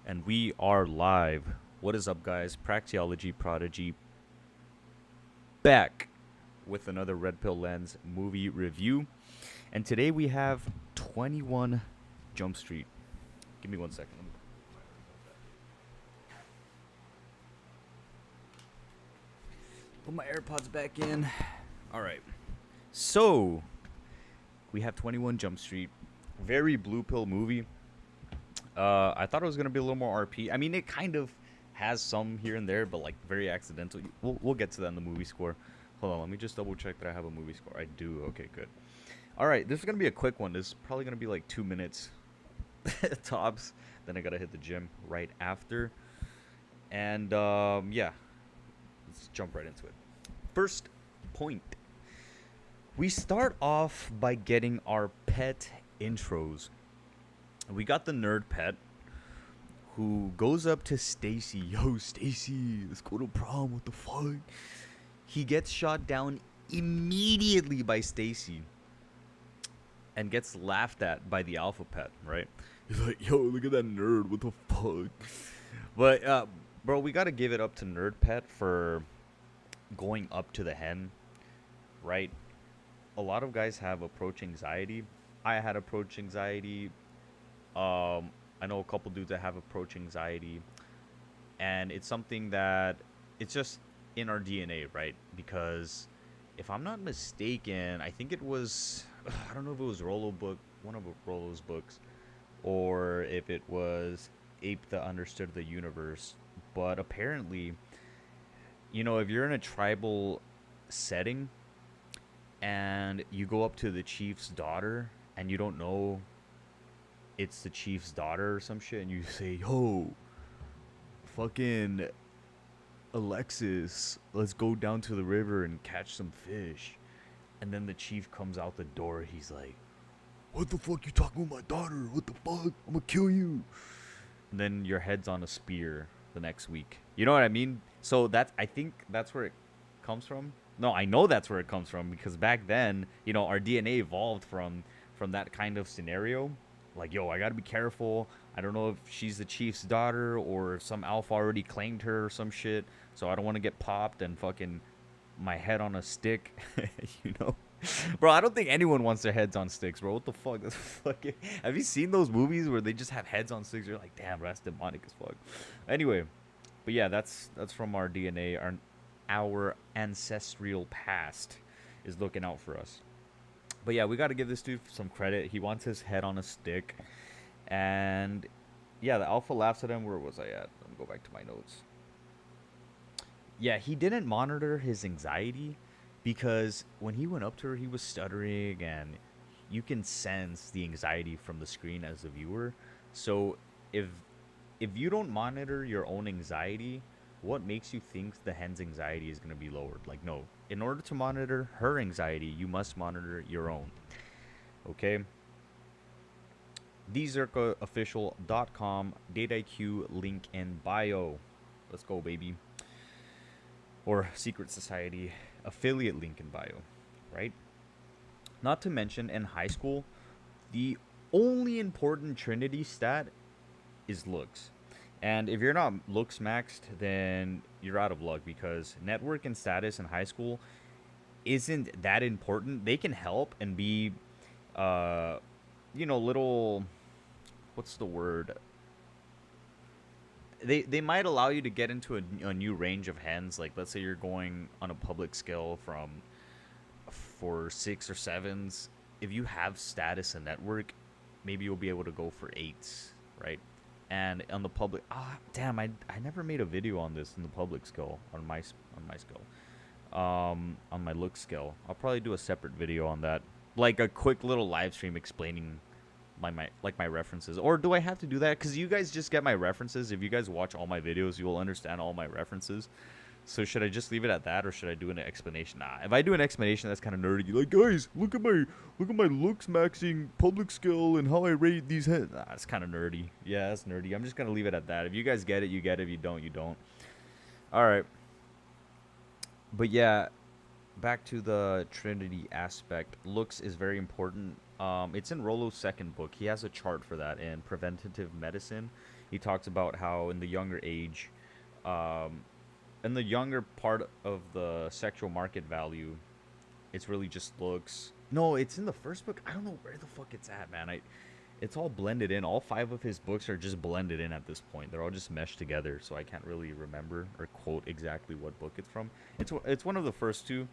And we are live. What is up, guys? Praxeology Prodigy back with another Red Pill Lens movie review. And today we have 21 Jump Street. Give me 1 second. Put my AirPods back in. All right. So, we have 21 Jump Street. Very blue pill movie. I thought it was gonna be a little more RP. I mean, it kind of has some here and there, but like very accidental. We'll get to that in the movie score. Hold on, let me just double check that I have a movie score. I do. Okay, good. All right, this is gonna be a quick one. This is probably gonna be like 2 minutes tops. Then I gotta hit the gym right after. And yeah, let's jump right into it. First point. We start off by getting our pet intros. We got the nerd pet who goes up to Stacy. Yo, Stacy, let's go to prom. What the fuck? He gets shot down immediately by Stacy and gets laughed at by the alpha pet, right? He's like, yo, look at that nerd. What the fuck? But, bro, we got to give it up to nerd pet for going up to the hen, right? A lot of guys have approach anxiety. I had approach anxiety. I know a couple dudes that have approach anxiety, and it's something that it's just in our DNA, right? Because if I'm not mistaken, I think it was I don't know if it was one of Rollo's books, or if it was Ape that Understood the Universe. But apparently, if you're in a tribal setting and you go up to the chief's daughter and you don't know it's the chief's daughter or some shit, and you say, yo, fucking Alexis, let's go down to the river and catch some fish. And then the chief comes out the door. He's like, what the fuck you talking with my daughter? What the fuck? I'm gonna kill you. And then your head's on a spear the next week. You know what I mean? So I think that's where it comes from. No, I know that's where it comes from, because back then, our DNA evolved from that kind of scenario. Like, yo, I gotta be careful. I don't know if she's the chief's daughter or if some alpha already claimed her or some shit. So I don't want to get popped and fucking my head on a stick, Bro, I don't think anyone wants their heads on sticks, bro. What the fuck? That's fucking... Have you seen those movies where they just have heads on sticks? You're like, damn, bro, that's demonic as fuck. Anyway, but yeah, that's from our DNA. Our ancestral past is looking out for us. But yeah, we got to give this dude some credit. He wants his head on a stick. And yeah, the alpha laughs at him. Where was I at? Let me go back to my notes. Yeah, he didn't monitor his anxiety, because when he went up to her, he was stuttering, and you can sense the anxiety from the screen as a viewer. So if you don't monitor your own anxiety, what makes you think the hen's anxiety is going to be lowered? Like, no. In order to monitor her anxiety, you must monitor your own. Okay? TheZerkaofficial.com, DataIQ, link in bio. Let's go, baby. Or Secret Society, affiliate link in bio, right? Not to mention, in high school, the only important Trinity stat is looks. And if you're not looksmaxxed, then you're out of luck, because network and status in high school isn't that important. They can help and be, little, what's the word? They might allow you to get into a new range of hens. Like, let's say you're going on a public scale for 6 or 7s. If you have status and network, maybe you'll be able to go for 8s, right? And on the public, damn, I never made a video on this in the public scale, on my scale, on my look scale. I'll probably do a separate video on that, like a quick little live stream explaining my references. Or do I have to do that? Because you guys just get my references. If you guys watch all my videos, you will understand all my references. So should I just leave it at that, or should I do an explanation? Nah, if I do an explanation, that's kind of nerdy. Like, guys, look at my looks maxing public skill and how I rate these heads. Nah, it's kind of nerdy. Yeah, that's nerdy. I'm just gonna leave it at that. If you guys get it, you get it. If you don't, you don't. All right. But yeah, back to the Trinity aspect. Looks is very important. It's in Rollo's second book. He has a chart for that in Preventative Medicine. he talks about how in the younger age, um, in the younger part of the sexual market value, it's really just looks. No, it's in the first book. I don't know where the fuck it's at, man. It's all blended in. All five of his books are just blended in at this point. They're all just meshed together, so I can't really remember or quote exactly what book it's from. It's one of the first two.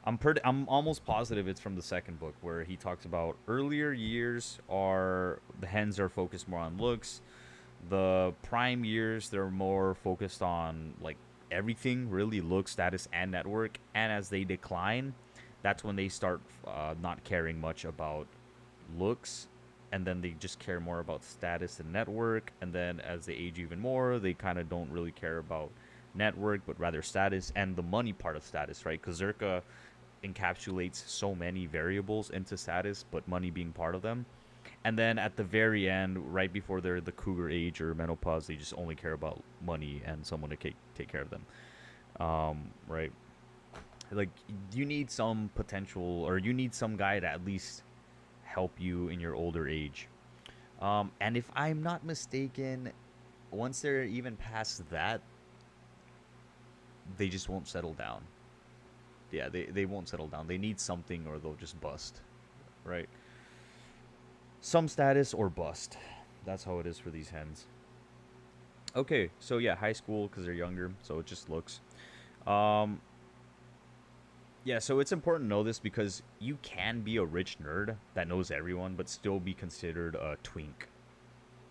I'm almost positive it's from the second book where he talks about earlier years are the hens are focused more on looks. The prime years they're more focused on like everything really look, status, and network. And as they decline, that's when they start not caring much about looks, and then they just care more about status and network. And then as they age even more, they kind of don't really care about network but rather status and the money part of status, right? Because Zerka encapsulates so many variables into status, but money being part of them. And then at the very end, right before they're the cougar age or menopause, they just only care about money and someone to take care of them. Right? Like, you need some potential, or you need some guy to at least help you in your older age. And if I'm not mistaken, once they're even past that, they just won't settle down. Yeah, they won't settle down. They need something or they'll just bust. Right? Some status or bust. That's how it is for these hens. Okay, so yeah, high school because they're younger, so it just looks. Um, yeah, so it's important to know this because you can be a rich nerd that knows everyone, but still be considered a twink.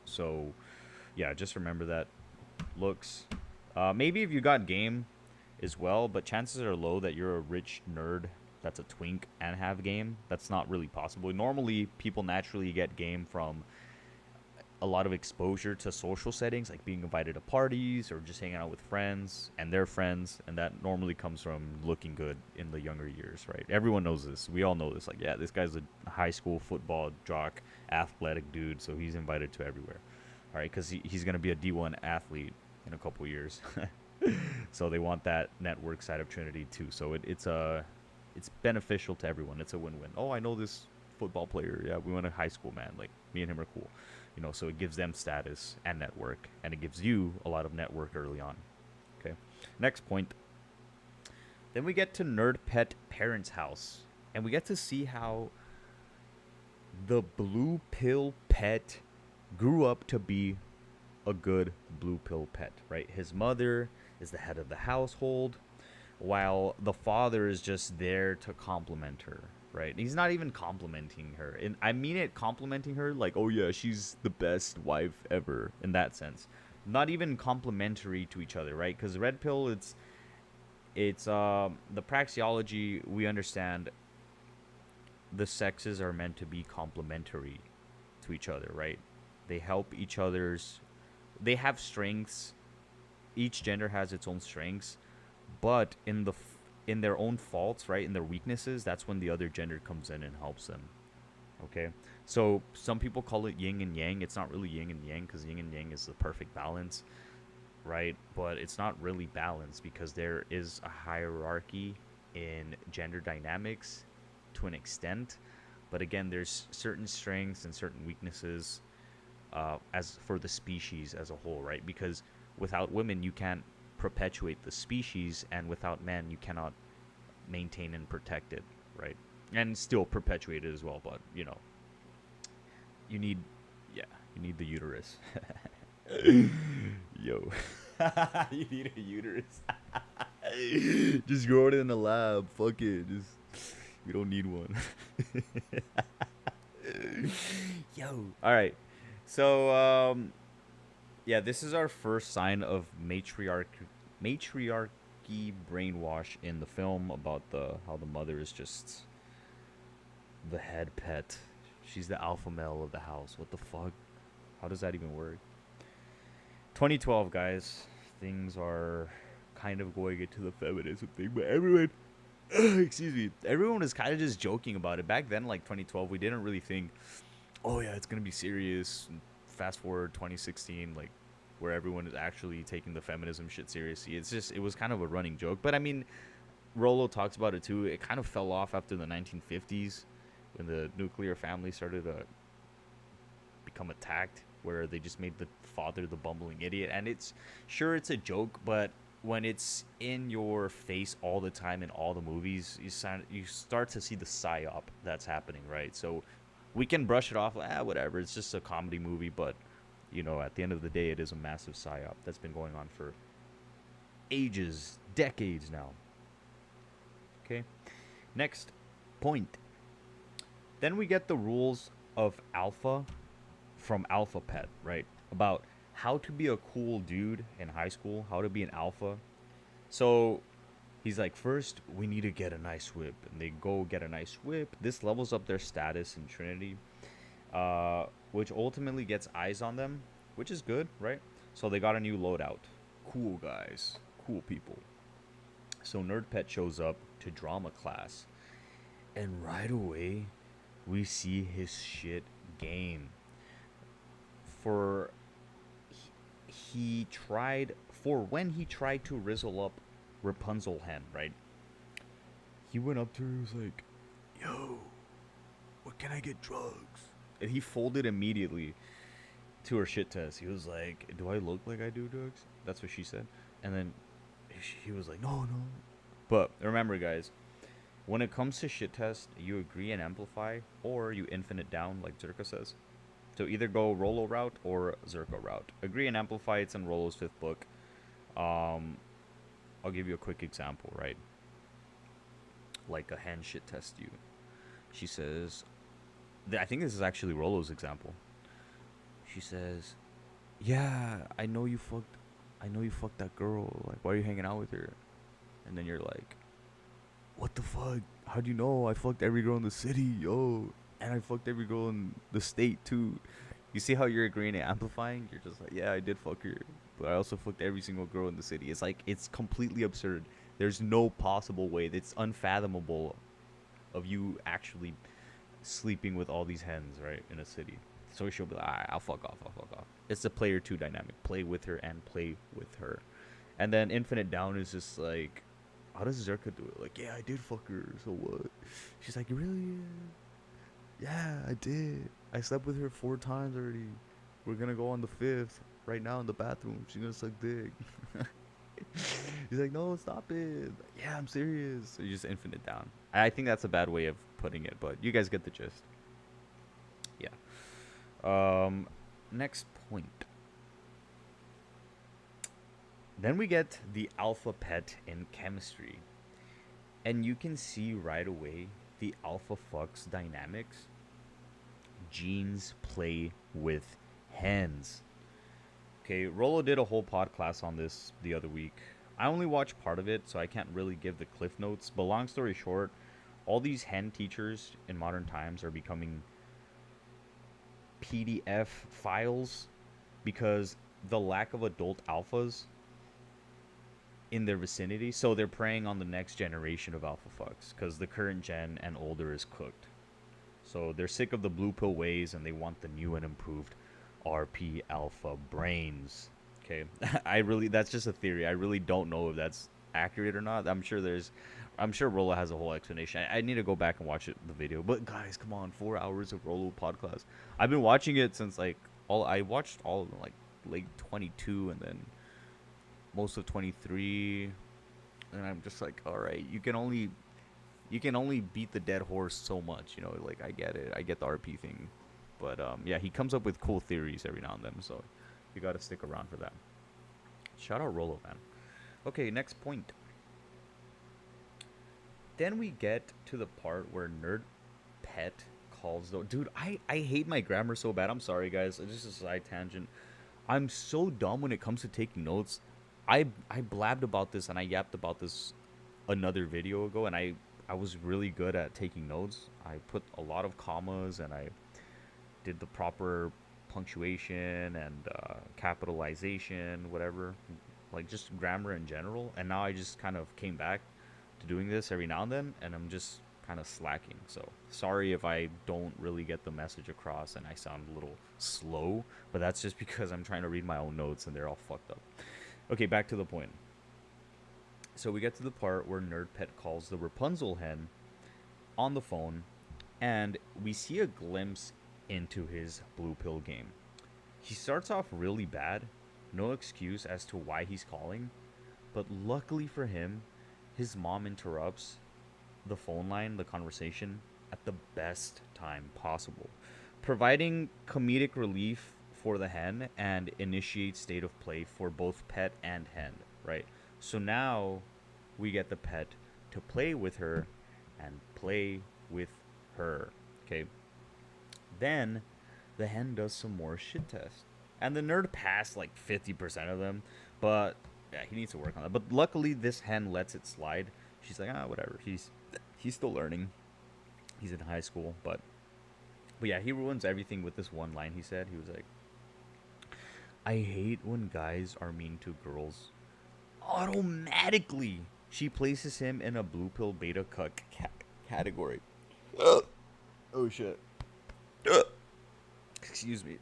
So, yeah, just remember that. Looks. Maybe if you got game as well, but chances are low that you're a rich nerd that's a twink and have game. That's not really possible. Normally, people naturally get game from a lot of exposure to social settings, like being invited to parties or just hanging out with friends and their friends, and that normally comes from looking good in the younger years, right? Everyone knows this. We all know this. Like, yeah, this guy's a high school football jock, athletic dude, so he's invited to everywhere, all right? Because he's going to be a D1 athlete in a couple years. So they want that network side of Trinity too. So it's beneficial to everyone. It's a win-win. Oh, I know this football player. Yeah, we went to high school, man. Like, me and him are cool. So it gives them status and network, and it gives you a lot of network early on. Okay. Next point. Then we get to Nerd Pet Parents' House, and we get to see how the blue pill pet grew up to be a good blue pill pet, right? His mother is the head of the household, while the father is just there to compliment her, right? He's not even complimenting her. And I mean it complimenting her like, oh yeah, she's the best wife ever in that sense. Not even complimentary to each other, right? Because red pill, it's the praxeology, we understand the sexes are meant to be complementary to each other, right? They help each other's, they have strengths. Each gender has its own strengths, but in their own faults, right, in their weaknesses, that's when the other gender comes in and helps them. Okay, so some people call it yin and yang. It's not really yin and yang because yin and yang is the perfect balance, right? But it's not really balanced because there is a hierarchy in gender dynamics to an extent, but again, there's certain strengths and certain weaknesses as for the species as a whole, right? Because without women, you can't perpetuate the species, and without men, you cannot maintain and protect it, right? And still perpetuate it as well, but you need, yeah, you need the uterus. Yo, you need a uterus. Just grow it in the lab. Fuck it. Just we don't need one. Yo. All right. So yeah, this is our first sign of matriarchy brainwash in the film about how the mother is just the head pet. She's the alpha male of the house. What the fuck? How does that even work? 2012, guys. Things are kind of going into the feminism thing, but everyone, excuse me, everyone is kind of just joking about it. Back then, like 2012, we didn't really think, oh yeah, it's gonna be serious. Fast forward 2016, like where everyone is actually taking the feminism shit seriously. It was kind of a running joke. But I mean, Rollo talks about it too. It kind of fell off after the 1950s when the nuclear family started to become attacked. where they just made the father the bumbling idiot. And it's sure it's a joke, but when it's in your face all the time in all the movies, you start to see the psyop that's happening, right? So we can brush it off, whatever. It's just a comedy movie, but at the end of the day, it is a massive psyop that's been going on for ages, decades now. Okay, next point. Then we get the rules of alpha from Alpha Pet, right? About how to be a cool dude in high school, how to be an alpha. So he's like, first, we need to get a nice whip. And they go get a nice whip. This levels up their status in Trinity, which ultimately gets eyes on them, which is good, right? So they got a new loadout. Cool guys, cool people. So Nerd Pet shows up to drama class. And right away, we see his shit game. When he tried to rizzle up Rapunzel hen, right? He went up to her and was like, yo, what can I get drugs? And he folded immediately to her shit test. He was like, do I look like I do drugs? That's what she said. And then he was like, no. But remember, guys, when it comes to shit test, you agree and amplify, or you infinite down, like Zerka says. So either go Rolo route or Zerka route. Agree and amplify, it's in Rolo's 5th book. I'll give you a quick example, right? Like a hen shit test you. She says, I think this is actually Rolo's example. She says, yeah, I know you fucked that girl. Like, why are you hanging out with her? And then you're like, what the fuck? How do you know? I fucked every girl in the city, yo. And I fucked every girl in the state, too. You see how you're agreeing and amplifying? You're just like, yeah, I did fuck her. But I also fucked every single girl in the city. It's like, it's completely absurd. There's no possible way. It's unfathomable of you actually sleeping with all these hens, right, in a city. So she'll be like, all right, I'll fuck off. It's the player 2 dynamic. Play with her and play with her. And then infinite down is just like, how does Zerka do it? Like, yeah, I did fuck her, so what? She's like, really? Yeah, I did. I slept with her 4 times already. We're gonna go on the 5th right now in the bathroom. She's gonna suck dick. He's like, no, stop it. Like, yeah, I'm serious. So you just infinite down. I think that's a bad way of putting it, but you guys get the gist. Yeah. Next point. Then we get the alpha pet in chemistry. And you can see right away the alpha fucks dynamics. Genes play with hens. Okay, Rolo did a whole pod class on this the other week. I only watched part of it, so I can't really give the cliff notes. But long story short, all these hen teachers in modern times are becoming PDF files because the lack of adult alphas in their vicinity. So they're preying on the next generation of alpha fucks because the current gen and older is cooked. So they're sick of the blue pill ways and they want the new and improved RP alpha brains. Okay, that's just a theory. I really don't know if that's accurate or not. I'm sure Rolo has a whole explanation. I need to go back and watch the video. But guys, come on, 4 hours of Rolo podcast. I've been watching it since I watched all of them like late 22 and then most of 23, and I'm just like, all right, you can only beat the dead horse so much, like I get it. I get the RP thing. But yeah, he comes up with cool theories every now and then, so you got to stick around for that. Shout out Rolo, man. Okay, next point. Then we get to the part where Nerd Pet calls the... Dude, I hate my grammar so bad. I'm sorry, guys. It's just a side tangent. I'm so dumb when it comes to taking notes. I blabbed about this and I yapped about this another video ago, and I was really good at taking notes. I put a lot of commas and I did the proper punctuation and capitalization, whatever, like just grammar in general. And now I just kind of came back to doing this every now and then, and I'm just kind of slacking. So sorry if I don't really get the message across and I sound a little slow, but that's just because I'm trying to read my own notes and they're all fucked up. Okay, back to the point. So we get to the part where Nerd Pet calls the Rapunzel hen on the phone, and we see a glimpse into his blue pill game. He starts off really bad, no excuse as to why he's calling, but luckily for him, his mom interrupts the phone line, the conversation, at the best time possible, providing comedic relief for the hen and initiate state of play for both pet and hen, right? So now we get the pet to play with her and play with her, okay? Then the hen does some more shit tests. And the nerd passed like 50% of them, but yeah, he needs to work on that. But luckily, this hen lets it slide. She's like, whatever. He's still learning. He's in high school, but yeah, he ruins everything with this one line he said. He was like, I hate when guys are mean to girls. Automatically, she places him in a blue pill beta cuck category. Oh shit. Excuse me.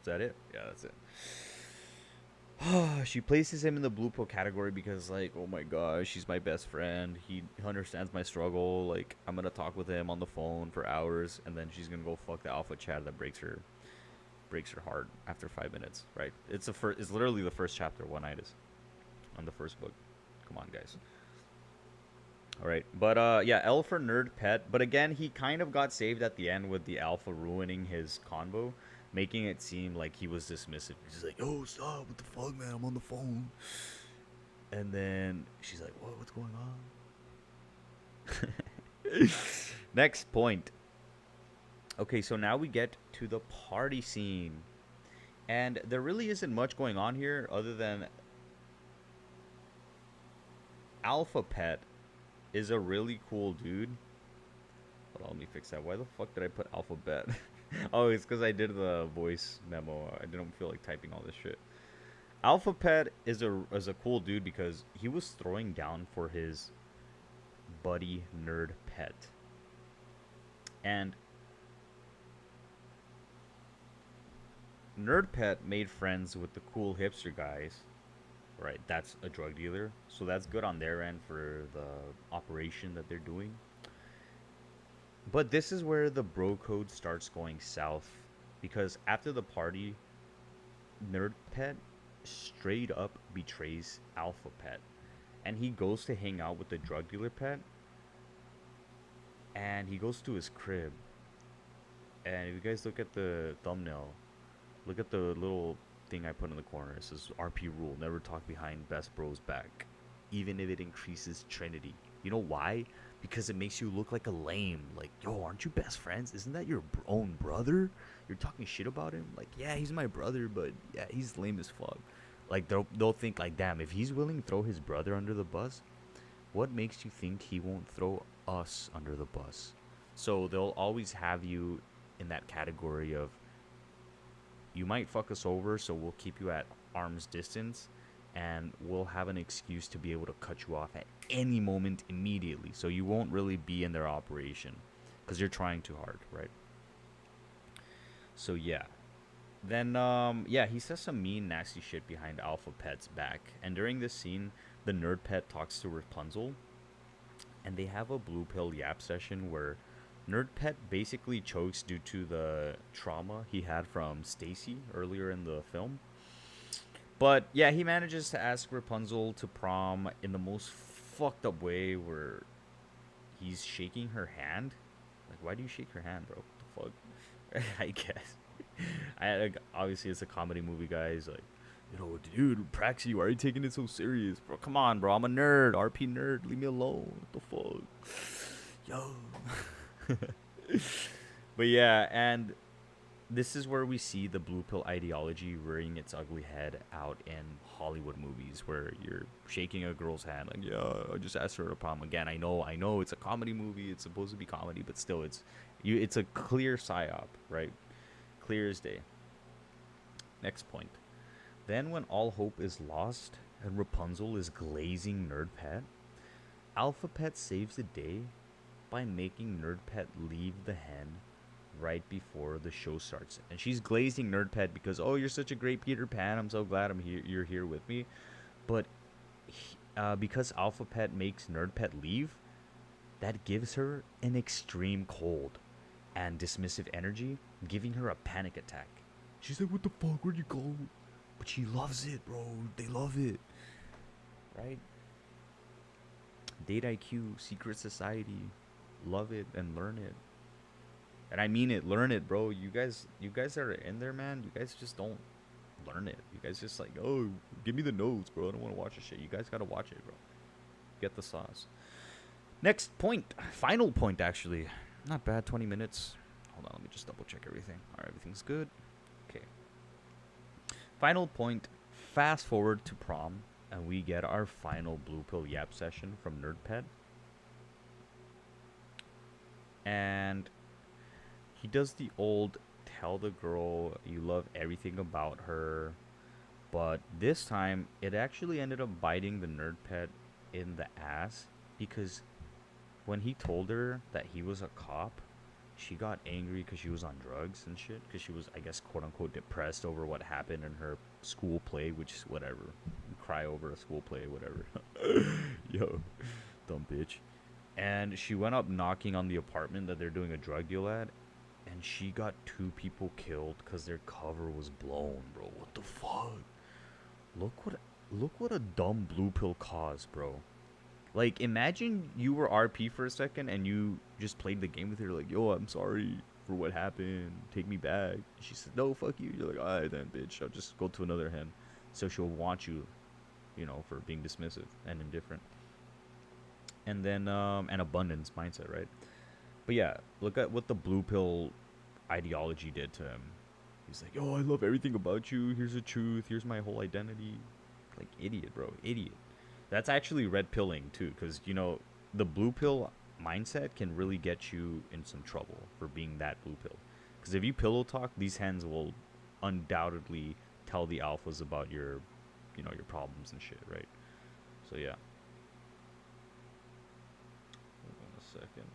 Is that it? Yeah, that's it. She places him in the blue pill category because, like, oh my gosh, she's my best friend. He understands my struggle. Like, I'm gonna talk with him on the phone for hours, and then she's gonna go fuck the alpha chat that breaks her heart after 5 minutes. Right? It's literally the first chapter. One-itis on the first book. Come on, guys. All right, but yeah, L for nerd pet. But again, he kind of got saved at the end with the alpha ruining his convo, making it seem like he was dismissive. He's like, "Oh, stop! What the fuck, man? I'm on the phone." And then she's like, "What? What's going on?" Next point. Okay, so now we get to the party scene, and there really isn't much going on here other than Alpha Pet is a really cool dude. Hold on, let me fix that. Why the fuck did I put alphabet? Oh, it's because I did the voice memo. I didn't feel like typing all this shit. Alphabet is a cool dude because he was throwing down for his buddy nerd pet. And nerd pet made friends with the cool hipster guys. Right, that's a drug dealer. So that's good on their end for the operation that they're doing. But this is where the bro code starts going south. Because after the party, Nerd Pet straight up betrays Alpha Pet. And he goes to hang out with the drug dealer pet. And he goes to his crib. And if you guys look at the thumbnail, look at the little thing I put in the corner. It says RP rule, never talk behind best bro's back, even if it increases Trinity. You know why? Because it makes you look like a lame. Like, yo, aren't you best friends? Isn't that your own brother? You're talking shit about him? Like, yeah, he's my brother, but yeah, he's lame as fuck. Like, they'll think like, damn, if he's willing to throw his brother under the bus, what makes you think he won't throw us under the bus? So they'll always have you in that category of, you might fuck us over, so we'll keep you at arm's distance, and we'll have an excuse to be able to cut you off at any moment immediately. So you won't really be in their operation because you're trying too hard, right? So yeah. Then, yeah, he says some mean, nasty shit behind Alpha Pet's back. And during this scene, the nerd pet talks to Rapunzel, and they have a blue pill yap session where Nerd Pet basically chokes due to the trauma he had from Stacy earlier in the film. But yeah, he manages to ask Rapunzel to prom in the most fucked up way where he's shaking her hand. Like, why do you shake her hand, bro? What the fuck? I guess. Obviously, it's a comedy movie, guys. Like, you know, dude, Praxi, why are you taking it so serious? Bro, come on, bro. I'm a nerd. RP nerd. Leave me alone. What the fuck? Yo. But yeah, and this is where we see the blue pill ideology rearing its ugly head out in Hollywood movies, where you're shaking a girl's hand like, yeah, I just asked her to prom. Again, I know it's a comedy movie, it's supposed to be comedy, but still, it's a clear psyop, right? Clear as day. Next point. Then when all hope is lost and Rapunzel is glazing Nerd Pet, Alpha Pet saves the day by making Nerd Pet leave the hen right before the show starts. And she's glazing Nerd Pet because, oh, you're such a great Peter Pan. I'm so glad you're here with me. But because Alpha Pet makes Nerd Pet leave, that gives her an extreme cold. and dismissive energy, giving her a panic attack. She's like, what the fuck, where'd you go? But she loves it, bro. They love it. Right? Date IQ, secret society. Love it and learn it. And I mean it, learn it, bro. You guys that are in there, man, you guys just don't learn it. You guys just like, oh, give me the notes, bro. I don't want to watch this shit. You guys gotta watch it, bro. Get the sauce. Next point. Final point, actually. Not bad, 20 minutes. Hold on, let me just double check everything. Alright, everything's good. Okay. Final point. Fast forward to prom, and we get our final blue pill yap session from NerdPed. And he does the old tell the girl you love everything about her, but this time it actually ended up biting the NerdPed in the ass, because when he told her that he was a cop, she got angry because she was on drugs and shit, because she was, I guess, quote unquote depressed over what happened in her school play, which is whatever, cry over a school play, whatever. Yo, dumb bitch. And she went up knocking on the apartment that they're doing a drug deal at, and she got 2 people killed because their cover was blown, bro. What the fuck? Look what a dumb blue pill caused, bro. Like, imagine you were RP for a second and you just played the game with her, like, yo, I'm sorry for what happened. Take me back. She said, no, fuck you. You're like, alright then, bitch. I'll just go to another hen. So she'll want you, you know, for being dismissive and indifferent. And then, an abundance mindset, right? But yeah, look at what the blue pill ideology did to him. He's like, yo, I love everything about you. Here's the truth. Here's my whole identity. Like, idiot, bro. Idiot. That's actually red pilling, too. Because, you know, the blue pill mindset can really get you in some trouble for being that blue pill. Because if you pillow talk, these hens will undoubtedly tell the alphas about your, you know, your problems and shit, right? So, yeah. Hold on a second.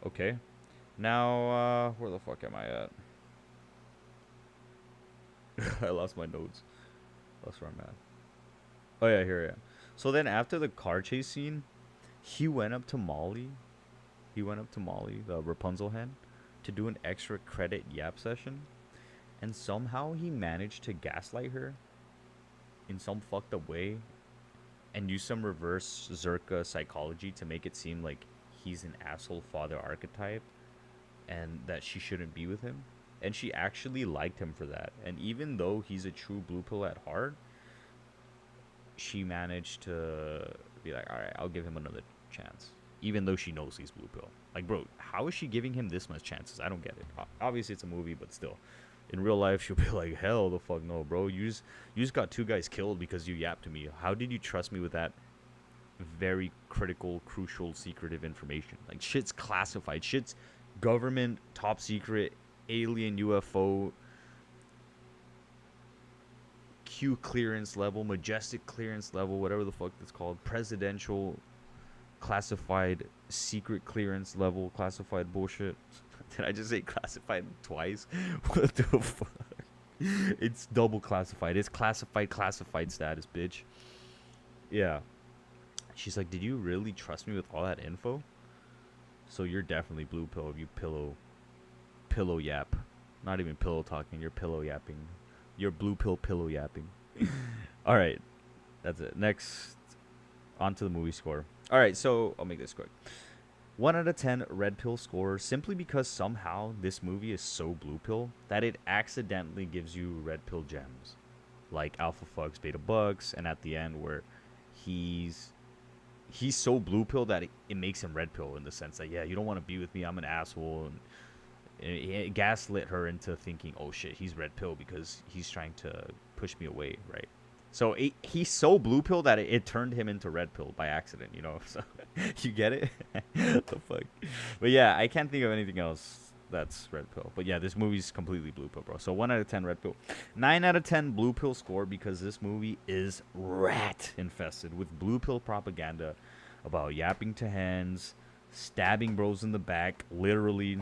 Okay. Now, where the fuck am I at? I lost my notes. That's where I'm at. Oh, yeah, here I am. So then after the car chase scene, he went up to Molly. The Rapunzel hen, to do an extra credit yap session. And somehow he managed to gaslight her in some fucked up way and use some reverse Zerka psychology to make it seem like he's an asshole father archetype and that she shouldn't be with him. And she actually liked him for that. And even though he's a true blue pill at heart, she managed to be like, alright, I'll give him another chance. Even though she knows he's blue pill. Like, bro, how is she giving him this much chances? I don't get it. Obviously, it's a movie, but still. In real life, she'll be like, hell the fuck no, bro. You just got 2 guys killed because you yapped to me. How did you trust me with that very critical, crucial, secretive information? Like, shit's classified. Shit's government, top secret, alien, UFO, Q clearance level, majestic clearance level, whatever the fuck it's called, presidential classified secret clearance level classified bullshit. Did I just say classified twice? What the fuck? It's double classified. It's classified status, bitch. Yeah. She's like, did you really trust me with all that info? So you're definitely blue pill if you pillow yap. Not even pillow talking, you're pillow yapping. You're blue pill pillow yapping. Alright. That's it. Next, on to the movie score. Alright, so I'll make this quick. 1 out of 10 red pill score, simply because somehow this movie is so blue pill that it accidentally gives you red pill gems. Like alpha fucks, beta bucks, and at the end where he's so blue pill that it makes him red pill in the sense that, yeah, you don't want to be with me, I'm an asshole. And it gaslit her into thinking, oh shit, he's red pill because he's trying to push me away, right? So he's so blue pill that it turned him into red pill by accident, you know? So you get it? What the fuck? But yeah, I can't think of anything else that's red pill. But yeah, this movie's completely blue pill, bro. So 1 out of 10 red pill. 9 out of 10 blue pill score because this movie is rat infested with blue pill propaganda about yapping to hens, stabbing bros in the back, literally,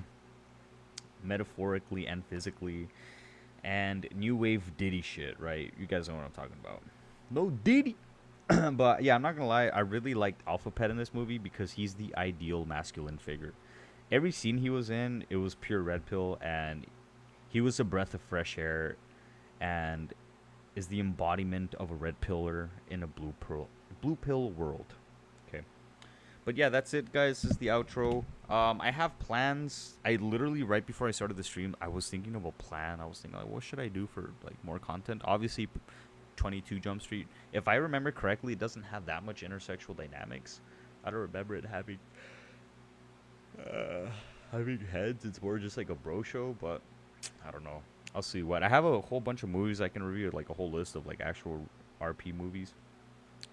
metaphorically, and physically. And new wave Diddy shit, right? You guys know what I'm talking about. No Diddy. But yeah, I'm not gonna lie, I really liked Alpha Pet in this movie because he's the ideal masculine figure. every scene he was in, it was pure red pill, and he was a breath of fresh air, and is the embodiment of a red pillar in a blue pill world. Okay. But yeah, that's it, guys. This is the outro. I have plans. I literally, right before I started the stream, I was thinking of a plan. I was thinking, like, what should I do for like more content? Obviously, 22 Jump Street. If I remember correctly, it doesn't have that much intersexual dynamics. I don't remember it having heads. It's more just like a bro show, but I don't know. I'll see what. I have a whole bunch of movies I can review, like a whole list of like actual RP movies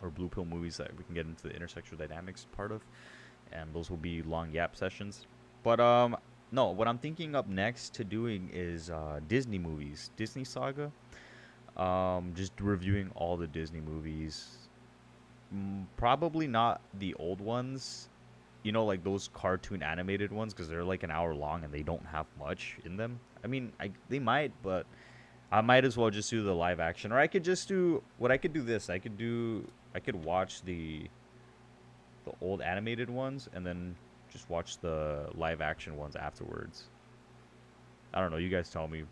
or blue pill movies that we can get into the intersexual dynamics part of, and those will be long yap sessions. But no, what I'm thinking up next to doing is Disney movies, Disney saga. Just reviewing all the Disney movies. Probably not the old ones, you know, like those cartoon animated ones, because they're like an hour long and they don't have much in them. I mean, they might, but I might as well just do the live action, or I could just do what I could do. I could watch the old animated ones and then just watch the live action ones afterwards. I don't know. You guys tell me,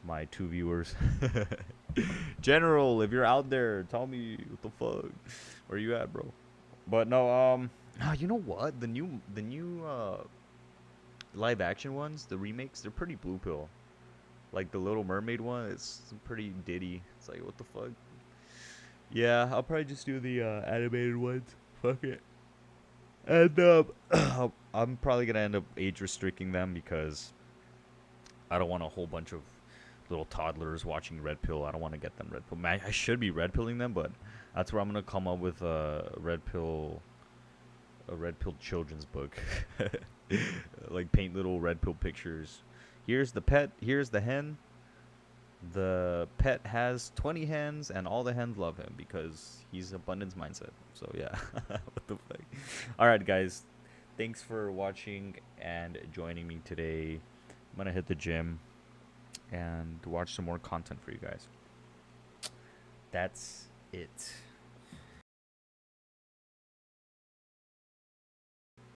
my two viewers. General, if you're out there, tell me what the fuck. Where you at, bro? But no, you know what? The new live action ones, the remakes, they're pretty blue pill. Like the Little Mermaid one, it's pretty ditty. It's like, what the fuck? Yeah, I'll probably just do the animated ones. Fuck it. And I'm probably gonna end up age restricting them because I don't want a whole bunch of little toddlers watching red pill. I don't want to get them red pill. I should be red pilling them, but that's where I'm gonna come up with a red pill children's book. Like paint little red pill pictures. Here's the pet, here's the hen. The pet has 20 hens and all the hens love him because he's abundance mindset. So yeah. What the fuck. All right, guys. Thanks for watching and joining me today. I'm going to hit the gym and watch some more content for you guys. That's it.